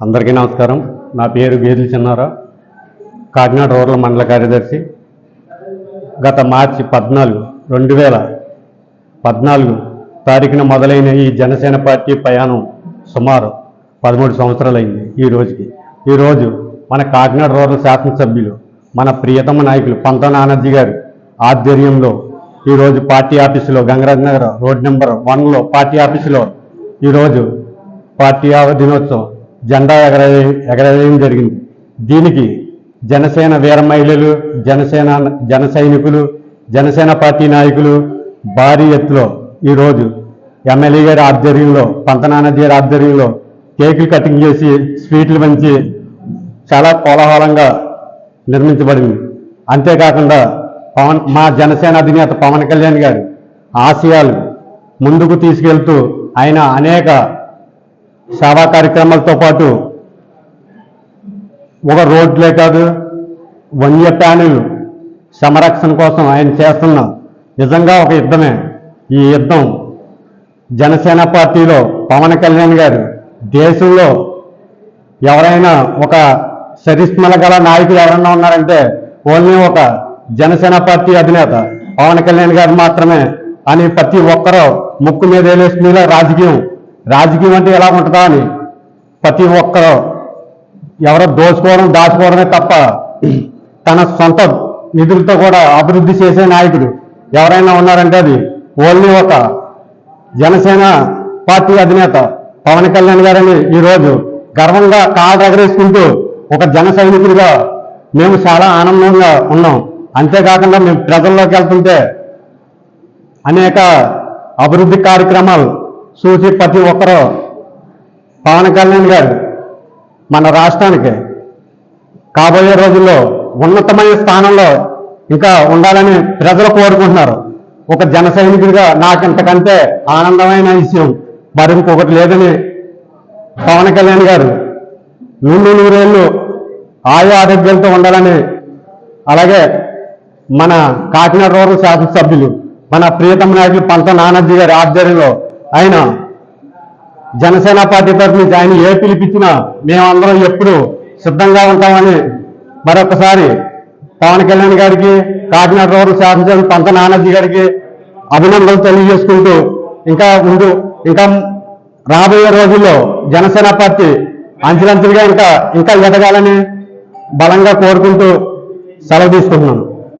అందరికీ నమస్కారం. నా పేరు గేదెల చిన్నారావు, కాకినాడ రూరల్ మండల కార్యదర్శి. గత మార్చి 14, 2014 తారీఖున మొదలైన ఈ జనసేన పార్టీ ప్రయాణం సుమారు 13 సంవత్సరాలైంది. ఈరోజు మన కాకినాడ రూరల్ శాసనసభ్యులు, మన ప్రియతమ నాయకులు పంత నానాజీ గారి ఆధ్వర్యంలో ఈరోజు పార్టీ ఆఫీసులో, గంగరాజ్ నగర్ రోడ్ నెంబర్ 1లో పార్టీ ఆఫీసులో ఈరోజు పార్టీ దినోత్సవం జెండా ఎగరవేయడం జరిగింది. దీనికి జనసేన వీర మహిళలు, జన సైనికులు, జనసేన పార్టీ నాయకులు భారీ ఎత్తులో ఈరోజు ఎమ్మెల్యే గారి ఆధ్వర్యంలో, పంత నానాజీ గారి ఆధ్వర్యంలో కేకులు కటింగ్ చేసి స్వీట్లు పంచి చాలా కోలాహలంగా నిర్మించబడింది. అంతేకాకుండా మా జనసేన అధినేత పవన్ కళ్యాణ్ గారి ఆశయాలు ముందుకు తీసుకెళ్తూ ఆయన అనేక సేవా కార్యక్రమాలతో పాటు ఒక రోడ్లే కాదు, వన్యప్రాణులు సంరక్షణ కోసం ఆయన చేస్తున్న నిజంగా ఒక యుద్ధమే. ఈ యుద్ధం జనసేన పార్టీలో పవన్ కళ్యాణ్ గారు దేశంలో ఎవరైనా ఒక చరిష్మల గల నాయకులు ఎవరైనా ఉన్నారంటే ఓన్లీ ఒక జనసేన పార్టీ అధినేత పవన్ కళ్యాణ్ గారు మాత్రమే అని ప్రతి ఒక్కరూ ముక్కు మీద వేలేసుకునేలా రాజకీయం అంటే ఎలా ఉంటుందా అని ప్రతి ఒక్కరూ ఎవరో దాచుకోవడమే తప్ప తన సొంత నిధులతో కూడా అభివృద్ధి చేసే నాయకుడు ఎవరైనా ఉన్నారంటే అది ఓన్లీ ఒక జనసేన పార్టీ అధినేత పవన్ కళ్యాణ్ గారని ఈరోజు గర్వంగా కాళ్ళు ఎగరేసుకుంటూ ఒక జన సైనికుడిగా మేము చాలా ఆనందంగా ఉన్నాం. అంతేకాకుండా మేము ప్రజల్లోకి వెళ్తుంటే అనేక అభివృద్ధి కార్యక్రమాలు చూసి ప్రతి ఒక్కరూ పవన్ కళ్యాణ్ గారు మన రాష్ట్రానికి కాబోయే రోజుల్లో ఉన్నతమైన స్థానంలో ఇంకా ఉండాలని ప్రజలు కోరుకుంటున్నారు. ఒక జన సైనికుడిగా నాకు ఇంతకంటే ఆనందమైన విషయం మరి ఇంకొకటి లేదని పవన్ కళ్యాణ్ గారు 100 ఏళ్ళు ఆరోగ్యంతో ఉండాలని, అలాగే మన కాకినాడ రూరల్ శాసనసభ్యులు మన ప్రియతమ నాయకులు పంత నానాజీ గారి ఆధ్వర్యంలో ఆయన జనసేన పార్టీ తరఫు నుంచి ఆయన ఏ పిలిపించినా మేమందరం ఎప్పుడు సిద్ధంగా ఉంటామని మరొకసారి పవన్ కళ్యాణ్ గారికి, కాకినాడ రూరల్ శాసనసభ్యులు పంత నానాజీ గారికి అభినందనలు తెలియజేసుకుంటూ ఇంకా రాబోయే రోజుల్లో జనసేన పార్టీ అంచెలంచెలుగా ఇంకా ఎదగాలని బలంగా కోరుకుంటూ సెలవు తీసుకుంటున్నాను.